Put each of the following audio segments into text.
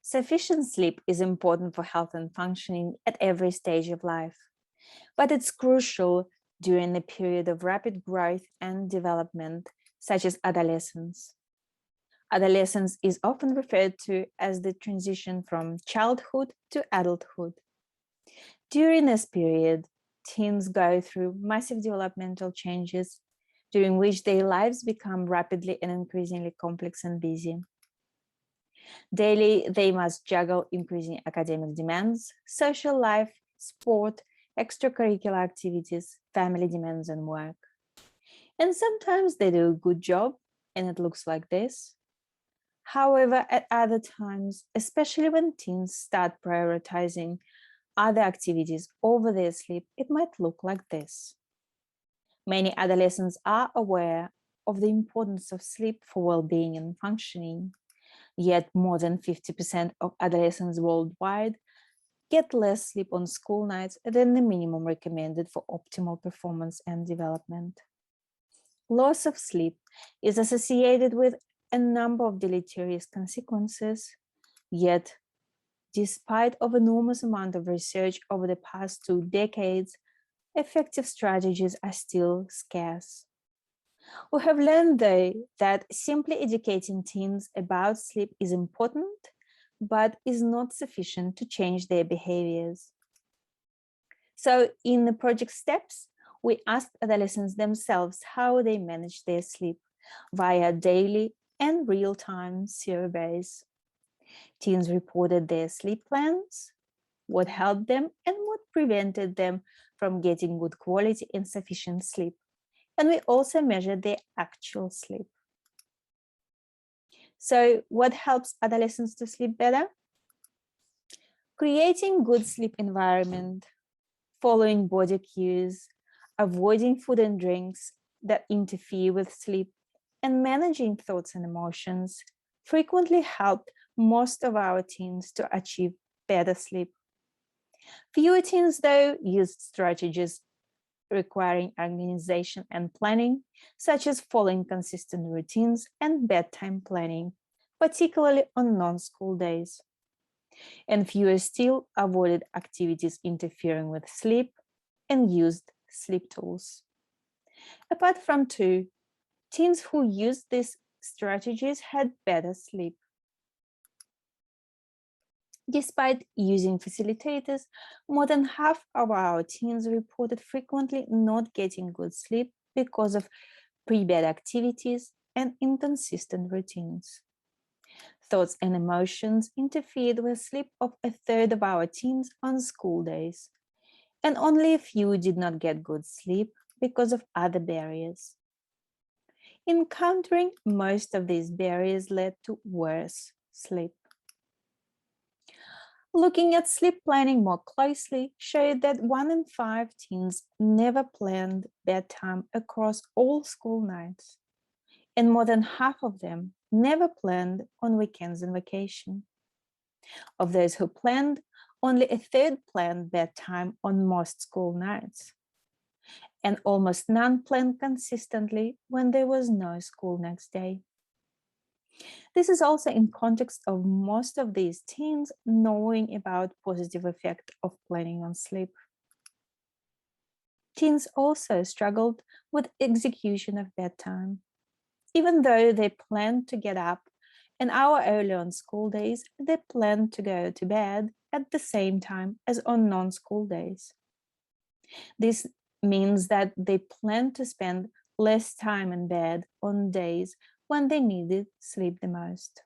Sufficient sleep is important for health and functioning at every stage of life, but it's crucial during the period of rapid growth and development, such as adolescence. Adolescence is often referred to as the transition from childhood to adulthood. During this period, teens go through massive developmental changes, during which their lives become rapidly and increasingly complex and busy. Daily, they must juggle increasing academic demands, social life, sport, extracurricular activities, family demands, and work. And sometimes they do a good job, and it looks like this. However, at other times, especially when teens start prioritizing other activities over their sleep, it might look like this. Many adolescents are aware of the importance of sleep for well-being and functioning, yet more than 50% of adolescents worldwide get less sleep on school nights than the minimum recommended for optimal performance and development. Loss of sleep is associated with a number of deleterious consequences, yet despite of enormous amount of research over the past 2 decades, effective strategies are still scarce. We have learned, though, that simply educating teens about sleep is important, but is not sufficient to change their behaviors. So in the project steps, we asked adolescents themselves how they manage their sleep via daily and real-time surveys. Teens reported their sleep plans, what helped them and what prevented them from getting good quality and sufficient sleep. And we also measured their actual sleep. So what helps adolescents to sleep better? Creating good sleep environment, following body cues, avoiding food and drinks that interfere with sleep, and managing thoughts and emotions frequently helped most of our teens to achieve better sleep. Fewer teens, though, used strategies requiring organization and planning, such as following consistent routines and bedtime planning, particularly on non-school days. And fewer still avoided activities interfering with sleep and used sleep tools. Apart from two, teens who used these strategies had better sleep. Despite using facilitators, more than half of our teens reported frequently not getting good sleep because of pre-bed activities and inconsistent routines. Thoughts and emotions interfered with sleep of a third of our teens on school days, and only a few did not get good sleep because of other barriers. Encountering most of these barriers led to worse sleep. Looking at sleep planning more closely showed that 1 in 5 teens never planned bedtime across all school nights, and more than half of them never planned on weekends and vacation. Of those who planned, only a third planned bedtime on most school nights, and almost none planned consistently when there was no school next day. This is also in context of most of these teens knowing about positive effect of planning on sleep. Teens also struggled with execution of bedtime. Even though they planned to get up an hour early on school days, they planned to go to bed at the same time as on non-school days. This means that they planned to spend less time in bed on days when they needed sleep the most.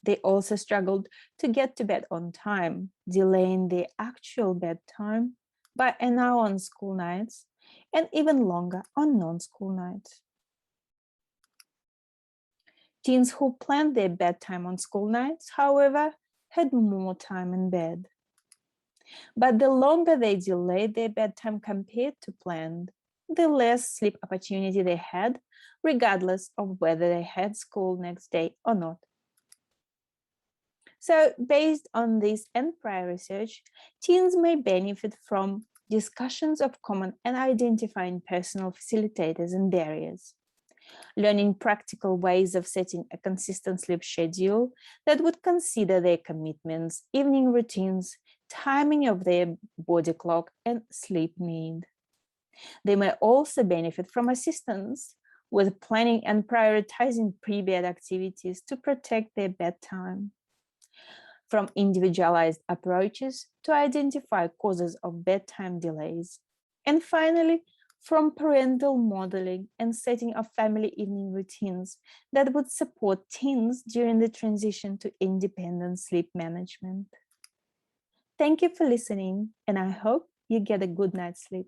They also struggled to get to bed on time, delaying their actual bedtime by an hour on school nights and even longer on non-school nights. Teens who planned their bedtime on school nights, however, had more time in bed. But the longer they delayed their bedtime compared to planned, the less sleep opportunity they had, regardless of whether they had school next day or not. So based on this and prior research, teens may benefit from discussions of common and identifying personal facilitators and barriers. learning practical ways of setting a consistent sleep schedule that would consider their commitments, evening routines, timing of their body clock, and sleep need. They may also benefit from assistance with planning and prioritizing pre-bed activities to protect their bedtime. From individualized approaches to identify causes of bedtime delays. And finally, from parental modeling and setting of family evening routines that would support teens during the transition to independent sleep management. Thank you for listening, and I hope you get a good night's sleep.